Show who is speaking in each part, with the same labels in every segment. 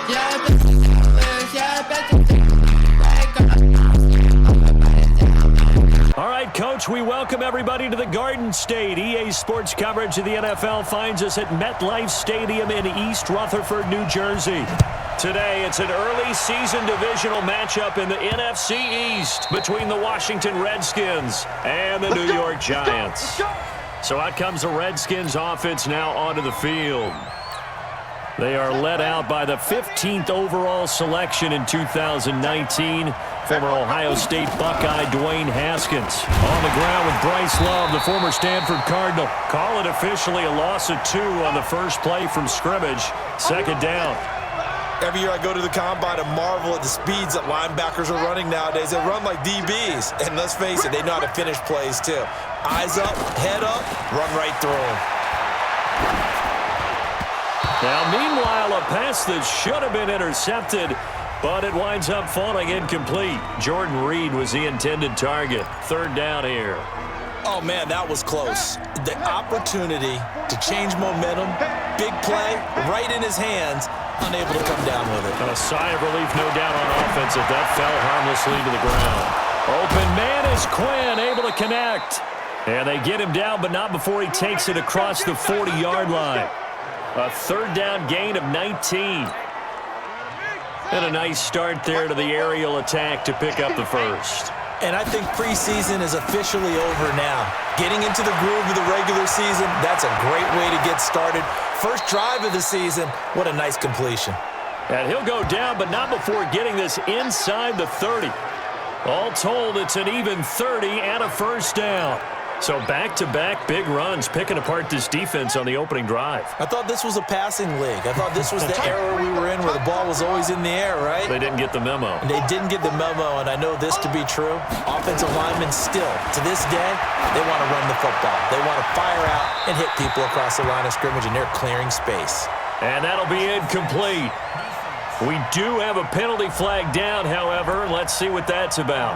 Speaker 1: All right, Coach, we welcome everybody to the Garden State. EA Sports coverage of the NFL finds us at MetLife Stadium in East Rutherford, New Jersey. Today, it's an early season divisional matchup in the NFC East between the Washington Redskins and the New York Giants. So out comes the Redskins offense now onto the field. They are led out by the 15th overall selection in 2019, former Ohio State Buckeye Dwayne Haskins. On the ground with Bryce Love, the former Stanford Cardinal. Call it officially a loss of 2 on the first play from scrimmage. Second down.
Speaker 2: Every year I go to the combine and marvel at the speeds that linebackers are running nowadays. They run like DBs. And let's face it, they know how to finish plays too. Eyes up, head up, run right through them.
Speaker 1: Now, meanwhile, a pass that should have been intercepted, but it winds up falling incomplete. Jordan Reed was the intended target. Third down here.
Speaker 2: Oh, man, that was close. The opportunity to change momentum, big play, right in his hands, unable to come down with it.
Speaker 1: And a sigh of relief, no doubt, on offense if that fell harmlessly to the ground. Open man is Quinn, able to connect. And they get him down, but not before he takes it across the 40-yard line. A third down gain of 19. And a nice start there to the aerial attack to pick up the first.
Speaker 2: And I think preseason is officially over now. Getting into the groove of the regular season, that's a great way to get started. First drive of the season, what a nice completion.
Speaker 1: And he'll go down, but not before getting this inside the 30. All told, it's an even 30 and a first down. So back-to-back big runs, picking apart this defense on the opening drive.
Speaker 2: I thought this was a passing league. I thought this was the era we were in where the ball was always in the air, right?
Speaker 1: They didn't get the memo.
Speaker 2: And they didn't get the memo, and I know this to be true. Offensive linemen still, to this day, they want to run the football. They want to fire out and hit people across the line of scrimmage, and they're clearing space.
Speaker 1: And that'll be incomplete. We do have a penalty flag down, however. Let's see what that's about.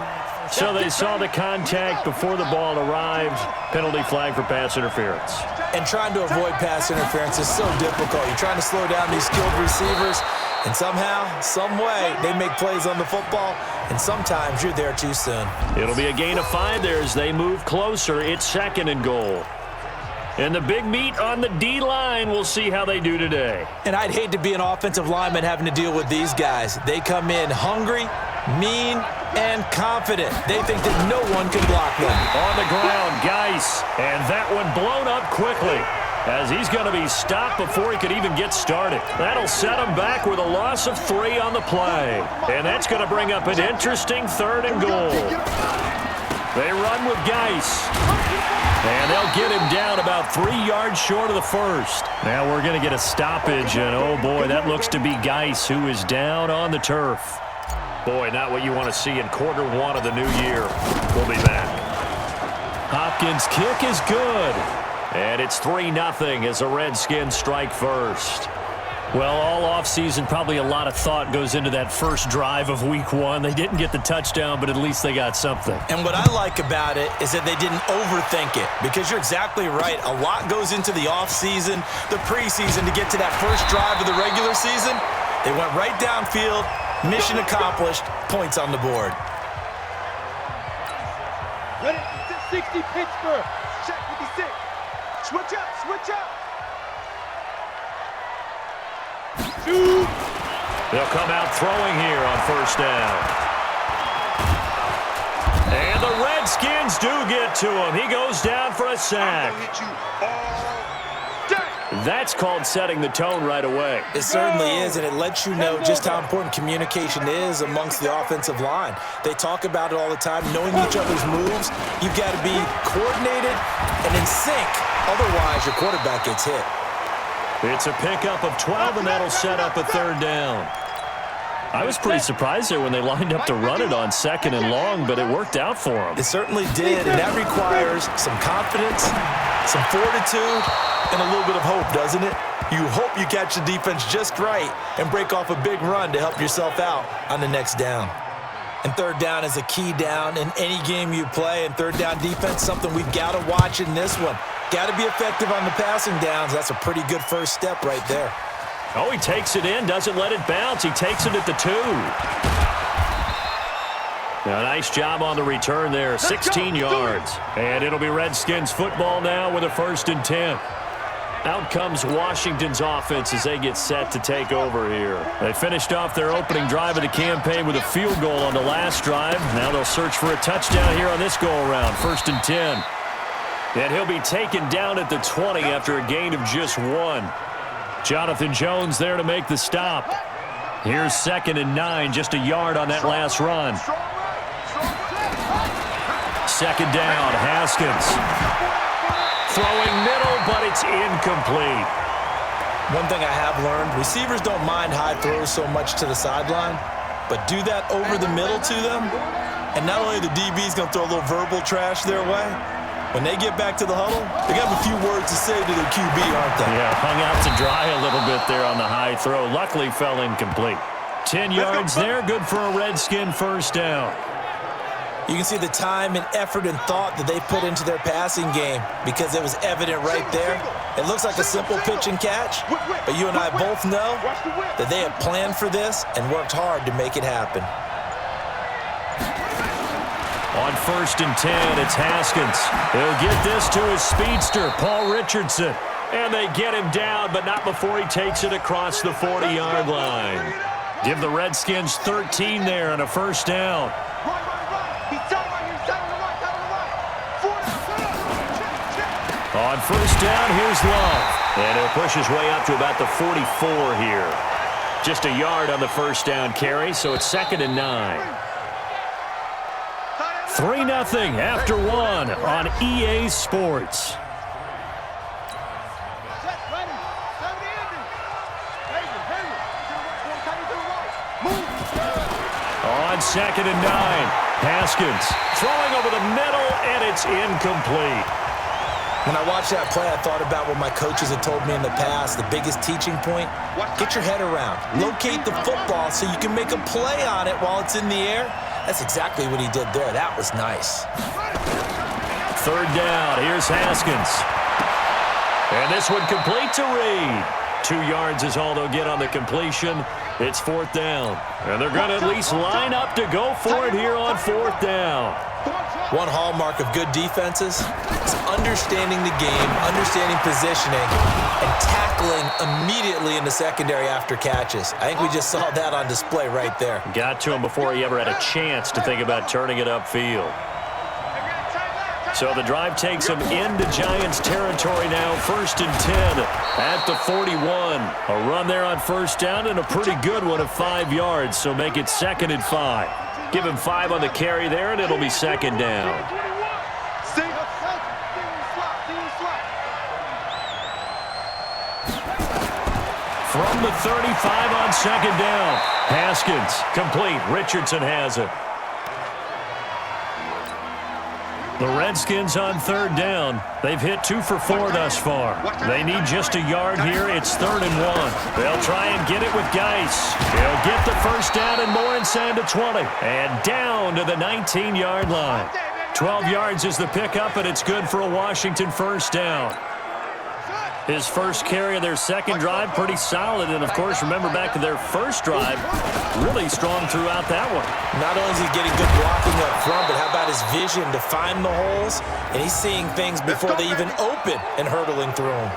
Speaker 1: So they saw the contact before the ball arrived. Penalty flag for pass interference.
Speaker 2: And trying to avoid pass interference is so difficult. You're trying to slow down these skilled receivers, and somehow, some way, they make plays on the football, and sometimes you're there too soon.
Speaker 1: It'll be a gain of 5 there as they move closer. It's second and goal. And the big meat on the D-line, we'll see how they do today.
Speaker 2: And I'd hate to be an offensive lineman having to deal with these guys. They come in hungry, mean, and confident. They think that no one can block them.
Speaker 1: On the ground, Geis. And that one blown up quickly as he's going to be stopped before he could even get started. That'll set him back with a loss of 3 on the play. And that's going to bring up an interesting third and goal. They run with Geis. And they'll get him down about 3 yards short of the first. Now we're going to get a stoppage, and oh boy, that looks to be Geis, who is down on the turf. Boy, not what you want to see in quarter 1 of the new year. We'll be back. Hopkins' kick is good. And it's 3-0 as the Redskins strike first. Well, all offseason, probably a lot of thought goes into that first drive of week 1. They didn't get the touchdown, but at least they got something.
Speaker 2: And what I like about it is that they didn't overthink it, because you're exactly right. A lot goes into the offseason, the preseason, to get to that first drive of the regular season. They went right downfield, mission accomplished, points on the board.
Speaker 3: Ready? 60 Pittsburgh. Check 56. Switch up, switch up.
Speaker 1: They'll come out throwing here on first down. And the Redskins do get to him. He goes down for a sack. That's called setting the tone right away.
Speaker 2: It certainly is, and it lets you know just how important communication is amongst the offensive line. They talk about it all the time, knowing each other's moves. You've got to be coordinated and in sync. Otherwise, your quarterback gets hit.
Speaker 1: It's a pickup of 12, and that'll set up a third down. I was pretty surprised there when they lined up to run it on second and long, but it worked out for them.
Speaker 2: It certainly did, and that requires some confidence, some fortitude, and a little bit of hope, doesn't it? You hope you catch the defense just right and break off a big run to help yourself out on the next down. And third down is a key down in any game you play, and third down defense, something we've got to watch in this one. Got to be effective on the passing downs. That's a pretty good first step right there.
Speaker 1: Oh, he takes it in, doesn't let it bounce. He takes it at the 2. Now, nice job on the return there, 16 yards. And it'll be Redskins football now with a 1st and 10. Out comes Washington's offense as they get set to take over here. They finished off their opening drive of the campaign with a field goal on the last drive. Now they'll search for a touchdown here on this go-around, 1st and 10. And he'll be taken down at the 20 after a gain of just 1. Jonathan Jones there to make the stop. Here's 2nd and 9, just a yard on that last run. 2nd down, Haskins. Throwing middle, but it's incomplete.
Speaker 2: One thing I have learned, receivers don't mind high throws so much to the sideline, but do that over the middle to them, and not only the DB's going to throw a little verbal trash their way, when they get back to the huddle, they got a few words to say to their QB, aren't they?
Speaker 1: Yeah, hung out to dry a little bit there on the high throw. Luckily fell incomplete. 10 yards there, good for a Redskin 1st down.
Speaker 2: You can see the time and effort and thought that they put into their passing game because it was evident right there. It looks like a simple pitch and catch, but you and I both know that they have planned for this and worked hard to make it happen.
Speaker 1: On 1st and 10, it's Haskins. He'll get this to his speedster, Paul Richardson. And they get him down, but not before he takes it across the 40-yard line. Give the Redskins 13 there and a 1st down. On 1st down, here's Love. And he'll push his way up to about the 44 here. Just a yard on the 1st down carry, so it's 2nd and 9. 3-0 after 1 on EA Sports. On 2nd and 9, Haskins throwing over the middle, and it's incomplete.
Speaker 2: When I watched that play, I thought about what my coaches had told me in the past. The biggest teaching point, get your head around. Locate the football so you can make a play on it while it's in the air. That's exactly what he did there. That was nice.
Speaker 1: 3rd down, here's Haskins. And this one complete to Reed. 2 yards is all they'll get on the completion. It's 4th down. And they're going to at least line up to go for it here on 4th down.
Speaker 2: One hallmark of good defenses is understanding the game, understanding positioning, and tackling immediately in the secondary after catches. I think we just saw that on display right there.
Speaker 1: Got to him before he ever had a chance to think about turning it upfield. So the drive takes him into Giants territory now, 1st and 10 at the 41. A run there on 1st down and a pretty good one of 5 yards, so make it 2nd and 5. Give him 5 on the carry there, and it'll be 2nd down. From the 35 on 2nd down, Haskins complete. Richardson has it. The Redskins on 3rd down. They've hit 2 for 4 thus far. They need just a yard here. It's 3rd and 1. They'll try and get it with Geis. He'll get the 1st down and more inside the 20. And down to the 19-yard line. 12 yards is the pickup, and it's good for a Washington 1st down. His first carry of their 2nd drive, pretty solid. And, of course, remember back to their 1st drive, really strong throughout that one.
Speaker 2: Not only is he getting good blocking up front, but how about his vision to find the holes? And he's seeing things before they even open and hurdling through them.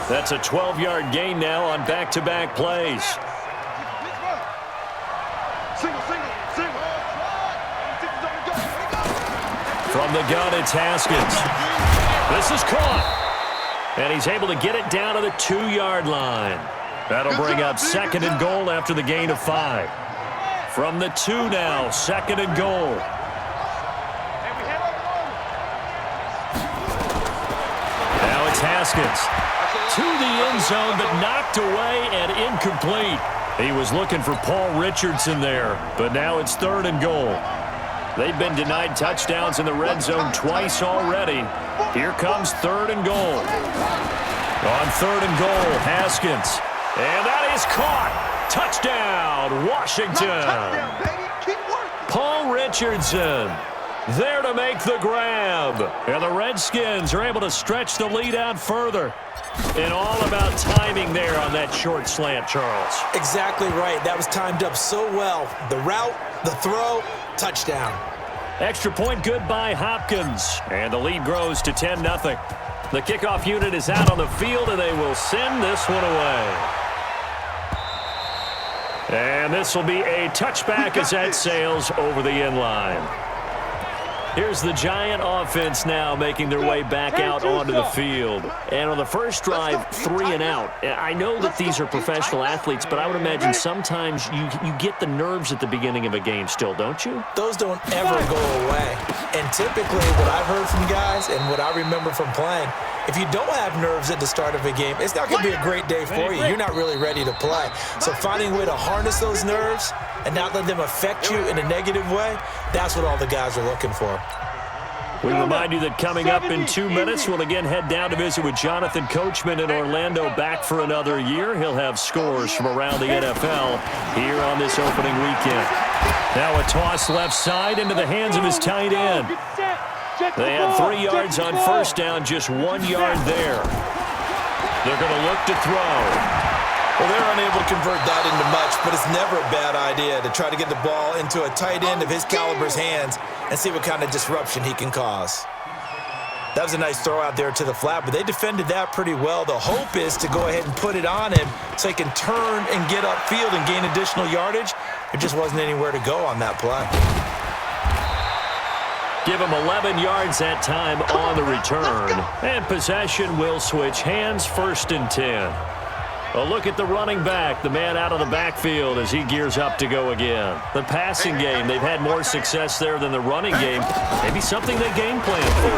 Speaker 1: That's a 12-yard gain now on back-to-back plays. From the gun, it's Haskins. This is caught. And he's able to get it down to the 2-yard line. That'll bring up 2nd and goal after the gain of 5. From the 2 now, 2nd and goal. Now it's Haskins. To the end zone, but knocked away and incomplete. He was looking for Paul Richardson there, but now it's 3rd and goal. They've been denied touchdowns in the red zone twice already. Here comes 3rd and goal. On 3rd and goal, Haskins. And that is caught. Touchdown, Washington. Paul Richardson. There to make the grab. And the Redskins are able to stretch the lead out further. And all about timing there on that short slant, Charles.
Speaker 2: Exactly right. That was timed up so well. The route, the throw, touchdown.
Speaker 1: Extra point good by Hopkins. And the lead grows to 10-0. The kickoff unit is out on the field, and they will send this one away. And this will be a touchback as that sails over the end line. Here's the Giant offense now making their way back out onto the field. And on the first drive, 3 and out. I know that these are professional athletes, but I would imagine sometimes you get the nerves at the beginning of a game still, don't you?
Speaker 2: Those don't ever go away. And typically what I've heard from guys and what I remember from playing, if you don't have nerves at the start of a game, it's not going to be a great day for you. You're not really ready to play. So finding a way to harness those nerves and not let them affect you in a negative way, that's what all the guys are looking for.
Speaker 1: We remind you that coming up in 2 minutes, we'll again head down to visit with Jonathan Coachman in Orlando, back for another year. He'll have scores from around the NFL here on this opening weekend. Now a toss left side into the hands of his tight end. They have 3 yards on first down, just 1 yard there. They're going to look to throw.
Speaker 2: Well, they're unable to convert that into much, but it's never a bad idea to try to get the ball into a tight end of his caliber's hands and see what kind of disruption he can cause. That was a nice throw out there to the flat, but they defended that pretty well. The hope is to go ahead and put it on him so he can turn and get upfield and gain additional yardage. There just wasn't anywhere to go on that play.
Speaker 1: Give him 11 yards that time on the return. And possession will switch hands, 1st and 10. A look at the running back, the man out of the backfield as he gears up to go again. The passing game, they've had more success there than the running game. Maybe something they game planned for.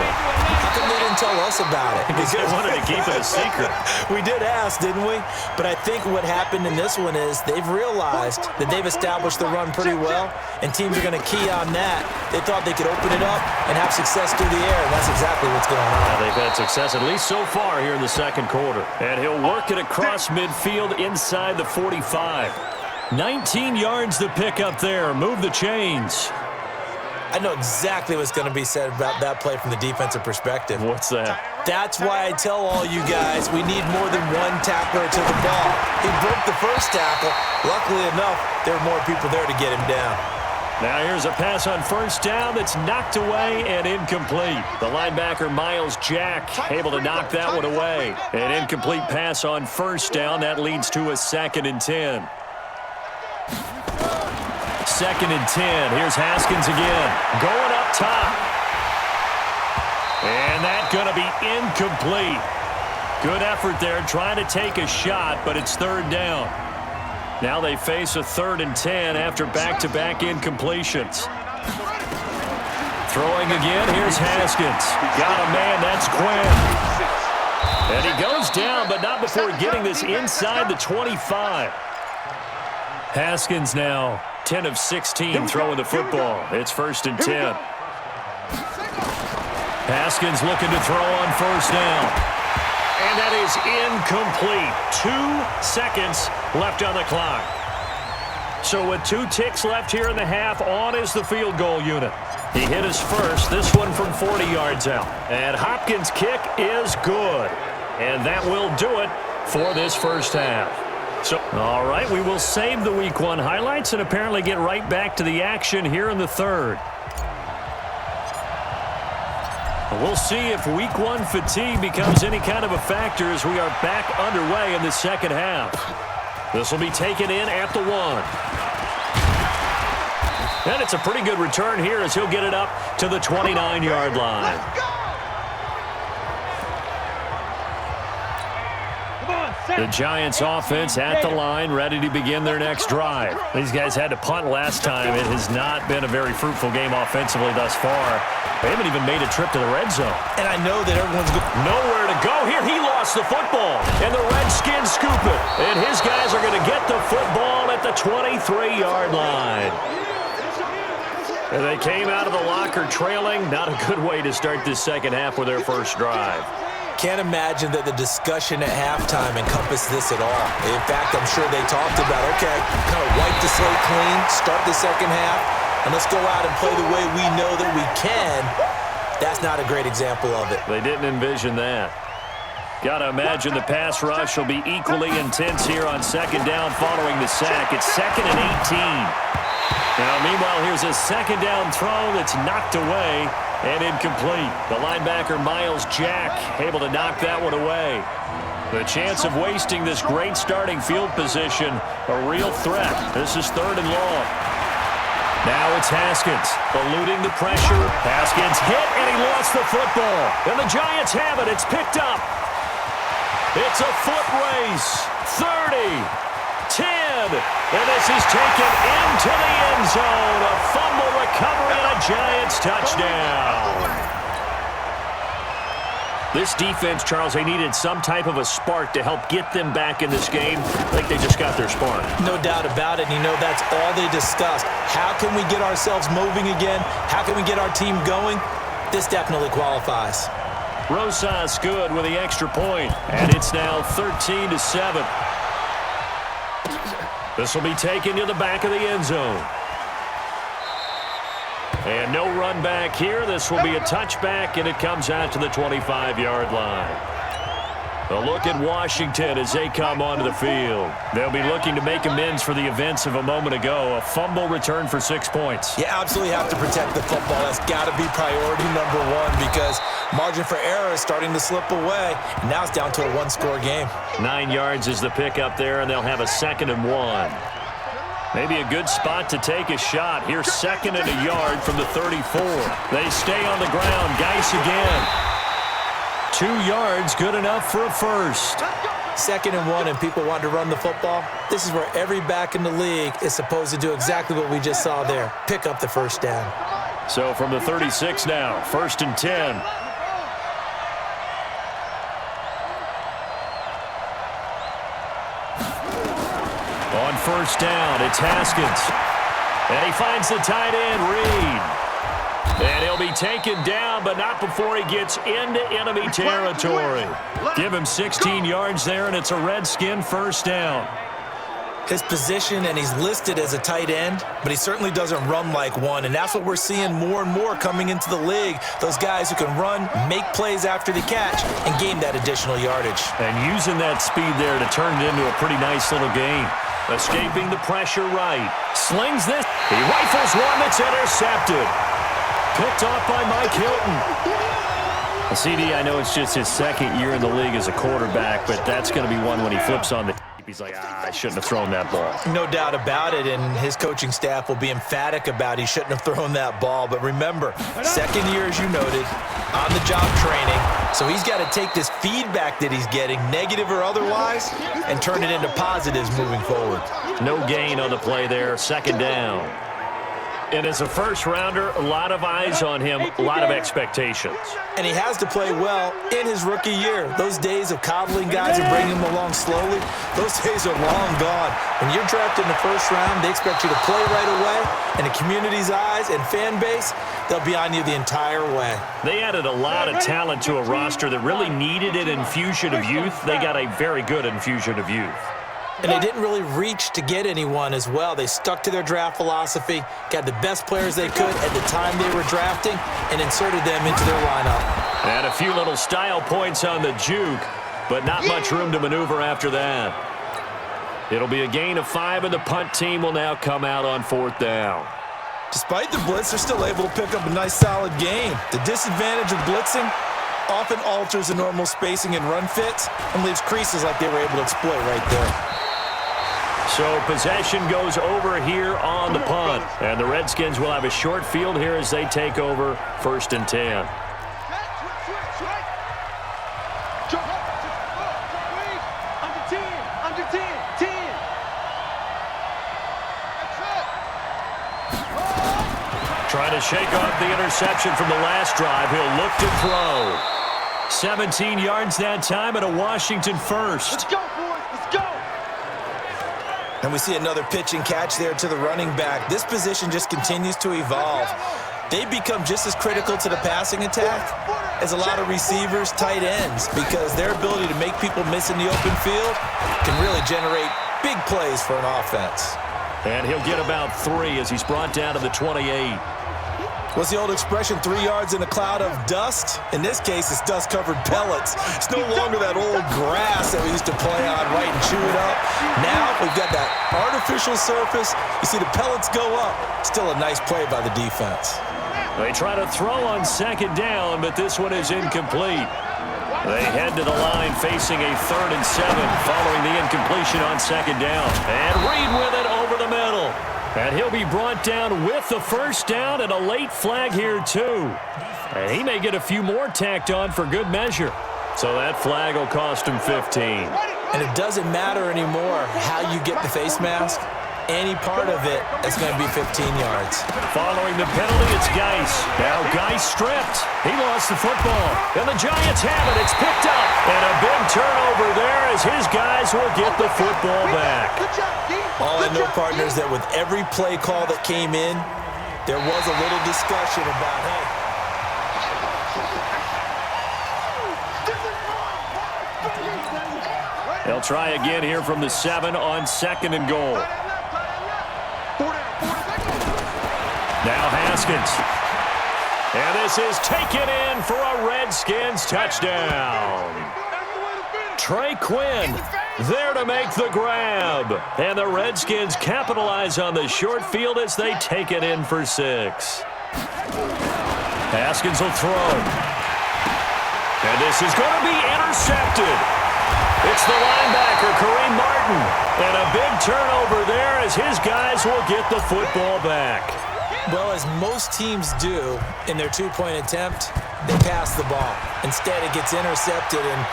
Speaker 2: How come they didn't tell us about it?
Speaker 1: Because they wanted to keep it a secret.
Speaker 2: We did ask, didn't we? But I think what happened in this one is they've realized that they've established the run pretty well, and teams are going to key on that. They thought they could open it up and have success through the air, and that's exactly what's going on.
Speaker 1: They've had success, at least so far, here in the second quarter. And he'll work it across midfield inside the 45. 19 yards to pick up there. Move the chains.
Speaker 2: I know exactly what's going to be said about that play from the defensive perspective.
Speaker 1: What's that?
Speaker 2: That's why I tell all you guys we need more than one tackler to the ball. He broke the first tackle. Luckily enough, there were more people there to get him down.
Speaker 1: Now here's a pass on first down that's knocked away and incomplete. The linebacker, Miles Jack, able to knock that one away. An incomplete pass on first down. That leads to a 2nd and 10. 2nd and 10. Here's Haskins again. Going up top. And that's going to be incomplete. Good effort there trying to take a shot, but it's 3rd down. Now they face a 3rd and 10 after back-to-back incompletions. Throwing again, here's Haskins. Got a man, that's Quinn. And he goes down, but not before getting this inside the 25. Haskins now 10 of 16 throwing the football. It's 1st and 10. Haskins looking to throw on first down. And that is incomplete. 2 seconds left on the clock. So with 2 ticks left here in the half, on is the field goal unit. He hit his first, this one from 40 yards out. And Hopkins' kick is good. And that will do it for this first half. So, all right, we will save the Week 1 highlights and apparently get right back to the action here in the 3rd. We'll see if Week 1 fatigue becomes any kind of a factor as we are back underway in the second half. This will be taken in at the 1. And it's a pretty good return here as he'll get it up to the 29-yard line. The Giants offense at the line, ready to begin their next drive. These guys had to punt last time. It has not been a very fruitful game offensively thus far. They haven't even made a trip to the red zone.
Speaker 2: And I know that everyone's
Speaker 1: nowhere to go here. He lost the football, and the Redskins scoop it. And his guys are going to get the football at the 23-yard line. And they came out of the locker trailing. Not a good way to start this second half with their first drive.
Speaker 2: Can't imagine that the discussion at halftime encompassed this at all. In fact, I'm sure they talked about, okay, kind of wipe the slate clean, start the second half, and let's go out and play the way we know that we can, that's not a great example of it.
Speaker 1: They didn't envision that. Got to imagine the pass rush will be equally intense here on second down following the sack. It's 2nd and 18. Now, meanwhile, here's a second down throw that's knocked away and incomplete. The linebacker, Miles Jack, able to knock that one away. The chance of wasting this great starting field position, a real threat. This is 3rd and long. Now it's Haskins, eluding the pressure. Haskins hit, and he lost the football. And the Giants have it. It's picked up. It's a foot race. 30, 10, and this is taken into the end zone. A fumble recovery and a Giants touchdown. This defense, Charles, they needed some type of a spark to help get them back in this game. I think they just got their spark. No doubt about it. And you know that's all they discussed. How can we get ourselves moving again? How can we get our team going? This definitely qualifies. Rosas good with the extra point, and it's now 13-7. This will be taken to the back of the end zone. And no run back here. This will be a touchback, and it comes out to the 25-yard line. A look at Washington as they come onto the field. They'll be looking to make amends for the events of a moment ago. A fumble return for 6 points. You absolutely have to protect the football. That's got to be priority number one because margin for error is starting to slip away. And now it's down to a one-score game. 9 yards is the pickup there, and they'll have a 2nd and 1. Maybe a good spot to take a shot. Here's 2nd and a yard from the 34. They stay on the ground. Geis again. 2 yards, good enough for a first. 2nd and 1, and people want to run the football. This is where every back in the league is supposed to do exactly what we just saw there. Pick up the first down. So from the 36 now, 1st and 10. On 1st down, it's Haskins. And he finds the tight end, Reed. And he'll be taken down, but not before he gets into enemy territory. Give him 16 yards there, and it's a Redskin 1st down. His position, and he's listed as a tight end, but he certainly doesn't run like one, and that's what we're seeing more and more coming into the league. Those guys who can run, make plays after the catch, and gain that additional yardage. And using that speed there to turn it into a pretty nice little game. Escaping the pressure right. Slings this. He rifles one that's intercepted. Picked off by Mike Hilton. CD, I know it's just his 2nd year in the league as a quarterback, but that's going to be one when he flips on the tape. He's like, I shouldn't have thrown that ball. No doubt about it, and his coaching staff will be emphatic about he shouldn't have thrown that ball. But remember, 2nd year, as you noted, on-the-job training. So he's got to take this feedback that he's getting, negative or otherwise, and turn it into positives moving forward. No gain on the play there, 2nd down. And as a first-rounder, a lot of eyes on him, a lot of expectations. And he has to play well in his rookie year. Those days of coddling guys and bringing them along slowly, those days are long gone. When you're drafted in the 1st round, they expect you to play right away. And the community's eyes and fan base, they'll be on you the entire way. They added a lot of talent to a roster that really needed an infusion of youth. They got a very good infusion of youth. And they didn't really reach to get anyone as well. They stuck to their draft philosophy, got the best players they could at the time they were drafting, and inserted them into their lineup. And a few little style points on the juke, but not much room to maneuver after that. It'll be a gain of 5, and the punt team will now come out on 4th down. Despite the blitz, they're still able to pick up a nice, solid gain. The disadvantage of blitzing often alters the normal spacing and run fits and leaves creases like they were able to exploit right there. So possession goes over here on the punt. And the Redskins will have a short field here as they take over 1st and 10. Trying to shake off the interception from the last drive. He'll look to throw. 17 yards that time and a Washington 1st.
Speaker 3: Let's go, boys. Let's go.
Speaker 2: And we see another pitch and catch there to the running back. This position just continues to evolve. They become just as critical to the passing attack as a lot of receivers, tight ends, because their ability to make people miss in the open field can really generate big plays for an offense.
Speaker 1: And he'll get about 3 as he's brought down to the 28.
Speaker 2: What's the old expression, 3 yards in a cloud of dust? In this case, it's dust-covered pellets. It's no longer that old grass that we used to play on, right, and chew it up. Now we've got that artificial surface. You see the pellets go up. Still a nice play by the defense.
Speaker 1: They try to throw on second down, but this one is incomplete. They head to the line facing a 3rd and 7 following the incompletion on second down. And Reed with it over the middle. And he'll be brought down with the first down and a late flag here, too. And he may get a few more tacked on for good measure. So that flag will cost him 15.
Speaker 2: And it doesn't matter anymore how you get the face mask. Any part of it is going to be 15 yards.
Speaker 1: Following the penalty, it's Geis. Now Geis stripped. He lost the football. And the Giants have it. It's picked up. And a big turnover there as his guys will get the football back.
Speaker 2: All I know, partners, that with every play call that came in, there was a little discussion about, hey,
Speaker 1: they'll try again here from the 7 on 2nd and goal. Now Haskins. And this is taken in for a Redskins touchdown. Trey Quinn there to make the grab. And the Redskins capitalize on the short field as they take it in for 6. Haskins will throw. And this is going to be intercepted. It's the linebacker, Kareem Martin. And a big turnover there as his guys will get the football back.
Speaker 2: Well, as most teams do in their 2-point attempt, they pass the ball. Instead, it gets intercepted. And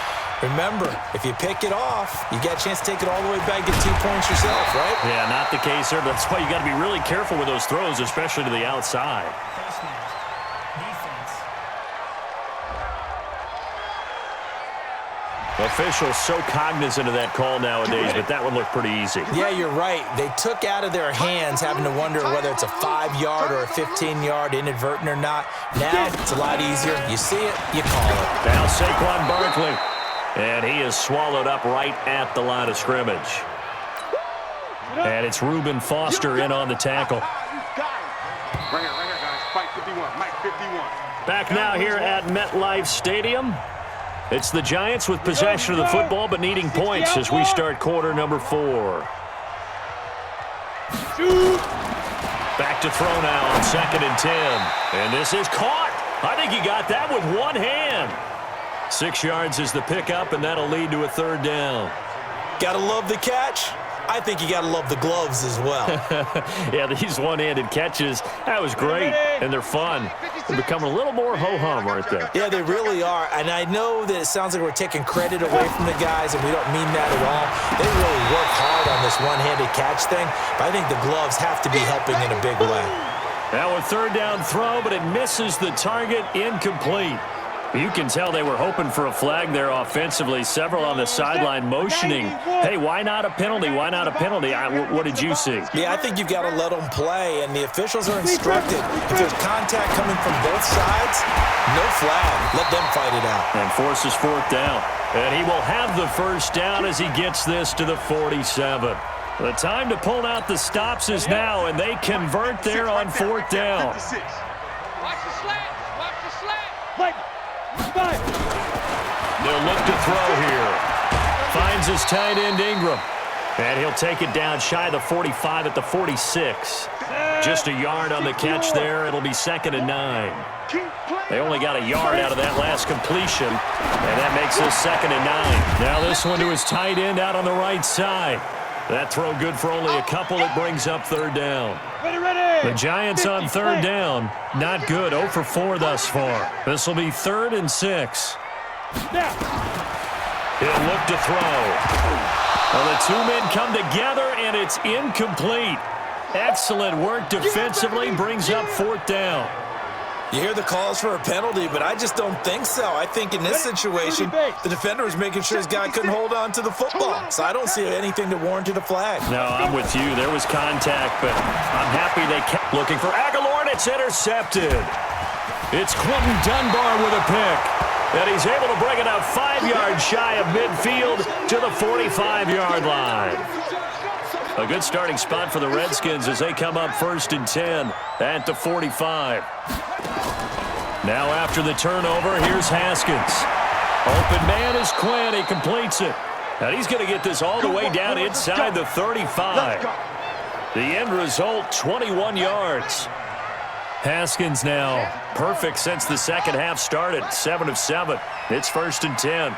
Speaker 2: remember, if you pick it off, you get a chance to take it all the way back, get 2 points yourself, right?
Speaker 1: Yeah, not the case here. That's why you got to be really careful with those throws, especially to the outside. Officials so cognizant of that call nowadays, but that one looked pretty easy.
Speaker 2: Yeah, you're right. They took out of their hands having to wonder whether it's a 5-yard or a 15-yard inadvertent or not. Now it's a lot easier. You see it, you call it.
Speaker 1: Now Saquon Barkley. And he is swallowed up right at the line of scrimmage. And it's Reuben Foster in on the tackle.
Speaker 3: Right here, guys. Fight 51. Mike 51.
Speaker 1: Back now here at MetLife Stadium. It's the Giants with possession of the football but needing points as we start quarter number 4. Back to throw now on 2nd and 10. And this is caught. I think he got that with one hand. 6 yards is the pickup, and that'll lead to a 3rd down.
Speaker 2: Gotta love the catch. I think you gotta love the gloves as well.
Speaker 1: Yeah, these one-handed catches, that was great, and they're fun. They're becoming a little more ho-hum, aren't they?
Speaker 2: Yeah, they really are. And I know that it sounds like we're taking credit away from the guys, and we don't mean that at all. They really work hard on this one-handed catch thing, but I think the gloves have to be helping in a big way.
Speaker 1: Now a 3rd down throw, but it misses the target, incomplete. You can tell they were hoping for a flag there offensively. Several on the sideline motioning, hey, why not a penalty? Why not a penalty? What did you see?
Speaker 2: Yeah, I think you've got to let them play, and the officials are instructed. If there's contact coming from both sides, no flag. Let them fight it out.
Speaker 1: And forces 4th down. And he will have the first down as he gets this to the 47. The time to pull out the stops is now, and they convert there on 4th down.
Speaker 3: Watch the slant. Watch the slant.
Speaker 1: They'll look to throw here. Finds his tight end Ingram. And he'll take it down shy of the 45 at the 46. Just a yard on the catch there. It'll be 2nd and 9. They only got a yard out of that last completion. And that makes this 2nd and 9. Now this one to his tight end out on the right side. That throw good for only a couple. It brings up 3rd down. The Giants on 3rd down. Not good. 0 for 4 thus far. This will be 3rd and 6. He'll look to throw. Well, the 2 men come together, and it's incomplete. Excellent work defensively. Brings up 4th down.
Speaker 2: You hear the calls for a penalty, but I just don't think so. I think in this situation, the defender was making sure his guy couldn't hold on to the football. So I don't see anything to warrant a flag.
Speaker 1: No, I'm with you. There was contact, but I'm happy they kept looking for Aguilar, and it's intercepted. It's Quentin Dunbar with a pick. And he's able to bring it up 5 yards shy of midfield to the 45-yard line. A good starting spot for the Redskins as they come up 1st and 10 at the 45. Now after the turnover, here's Haskins. Open man is Quinn. He completes it. And he's going to get this all the way down inside the 35. The end result, 21 yards. Haskins now perfect since the second half started. 7 of 7. It's 1st and 10.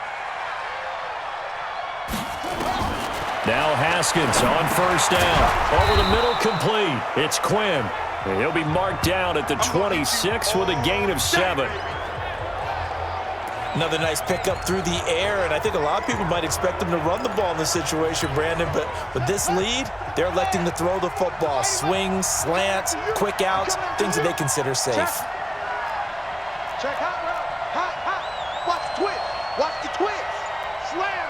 Speaker 1: Now Haskins on 1st down. Over the middle, complete. It's Quinn. And he'll be marked down at the 26 with a gain of 7.
Speaker 2: Another nice pickup through the air, and I think a lot of people might expect them to run the ball in this situation, Brandon, but with this lead, they're electing to throw the football. Swings, slants, quick outs, things that they consider safe.
Speaker 3: Check hot route. Hot. Watch the twist. Watch the twist. Slam.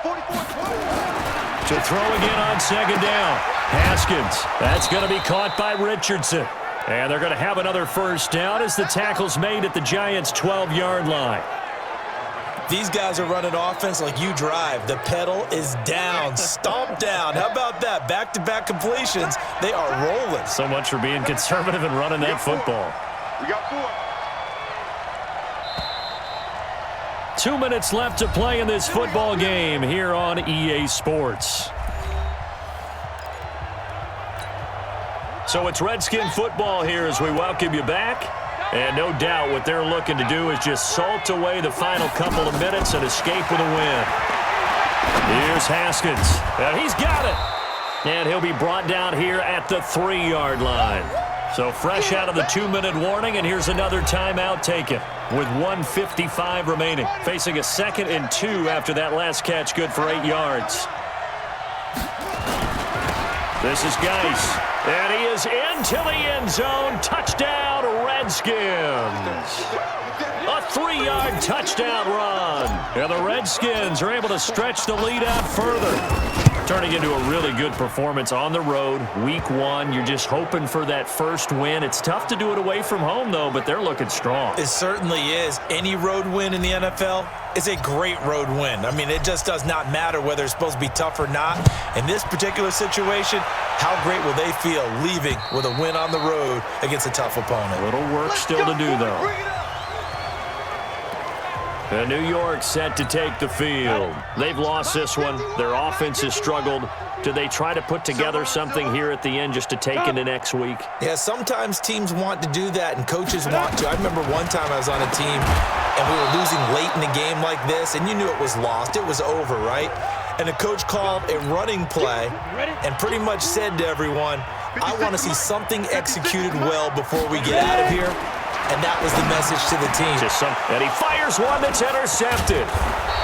Speaker 3: 44.
Speaker 1: To throw again on 2nd down. Haskins. That's going to be caught by Richardson. And they're going to have another 1st down as the tackle's made at the Giants' 12-yard line.
Speaker 2: These guys are running offense like you drive. The pedal is down, stomp down. How about that? Back-to-back completions. They are rolling.
Speaker 1: So much for being conservative and running that football.
Speaker 3: We got 4.
Speaker 1: 2 minutes left to play in this football game here on EA Sports. So it's Redskin football here as we welcome you back. And no doubt what they're looking to do is just salt away the final couple of minutes and escape with a win. Here's Haskins. And he's got it. And he'll be brought down here at the 3-yard line. So fresh out of the 2-minute warning, and here's another timeout taken with 1:55 remaining. Facing a 2nd and 2 after that last catch, good for 8 yards. This is Geis. And he is into the end zone. Touchdown, Redskins. A 3-yard touchdown run. And the Redskins are able to stretch the lead out further. Turning into a really good performance on the road. Week 1, you're just hoping for that first win. It's tough to do it away from home, though, but they're looking strong.
Speaker 2: It certainly is. Any road win in the NFL is a great road win. I mean, it just does not matter whether it's supposed to be tough or not. In this particular situation, how great will they feel leaving with a win on the road against a tough opponent?
Speaker 1: A little work still to do, though. And New York set to take the field. They've lost this one. Their offense has struggled. Do they try to put together something here at the end just to take into next week?
Speaker 2: Yeah, sometimes teams want to do that and coaches want to. I remember one time I was on a team and we were losing late in a game like this, and you knew it was lost. It was over, right? And the coach called a running play and pretty much said to everyone, I want to see something executed well before we get out of here. And that was the message to the team.
Speaker 1: And he fires one that's intercepted.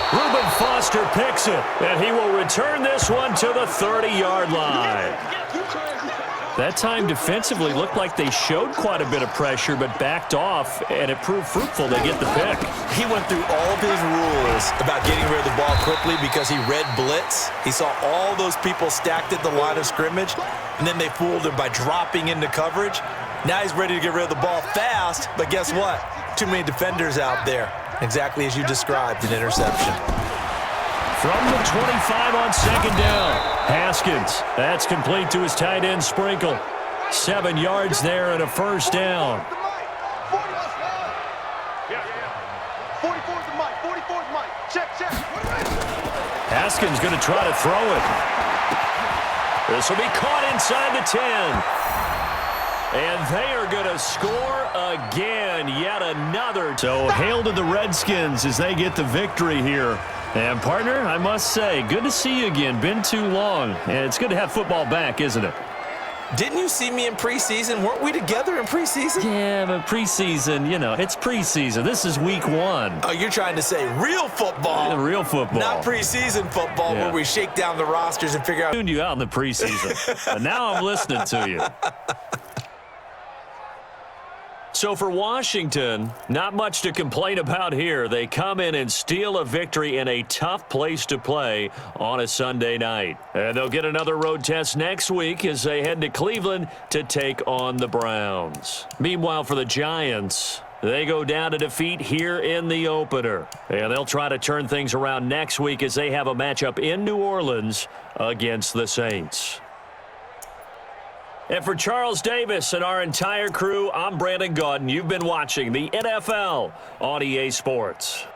Speaker 1: Reuben Foster picks it, and he will return this one to the 30-yard line. That time defensively looked like they showed quite a bit of pressure, but backed off, and it proved fruitful. They get the pick.
Speaker 2: He went through all of his rules about getting rid of the ball quickly because he read blitz. He saw all those people stacked at the line of scrimmage, and then they fooled him by dropping into coverage. Now he's ready to get rid of the ball fast, but guess what? Too many defenders out there. Exactly as you described, an interception.
Speaker 1: From the 25 on 2nd down, Haskins. That's complete to his tight end, Sprinkle. 7 yards there and a 1st down.
Speaker 3: 44's the mic. 44's mic. Check.
Speaker 1: Haskins going to try to throw it. This will be caught inside the 10. And they are going to score again, yet another. So hail to the Redskins as they get the victory here. And, partner, I must say, good to see you again. Been too long. And it's good to have football back, isn't it?
Speaker 2: Didn't you see me in preseason? Weren't we together in preseason?
Speaker 1: Yeah, but preseason, it's preseason. This is week 1.
Speaker 2: Oh, you're trying to say real football.
Speaker 1: Yeah, real football.
Speaker 2: Not preseason football where we shake down the rosters and figure out.
Speaker 1: Tuned you out in the preseason. And now I'm listening to you. So for Washington, not much to complain about here. They come in and steal a victory in a tough place to play on a Sunday night. And they'll get another road test next week as they head to Cleveland to take on the Browns. Meanwhile, for the Giants, They go down to defeat here in the opener. And they'll try to turn things around next week as they have a matchup in New Orleans against the Saints. And for Charles Davis and our entire crew, I'm Brandon Gaudin. You've been watching the NFL on EA Sports.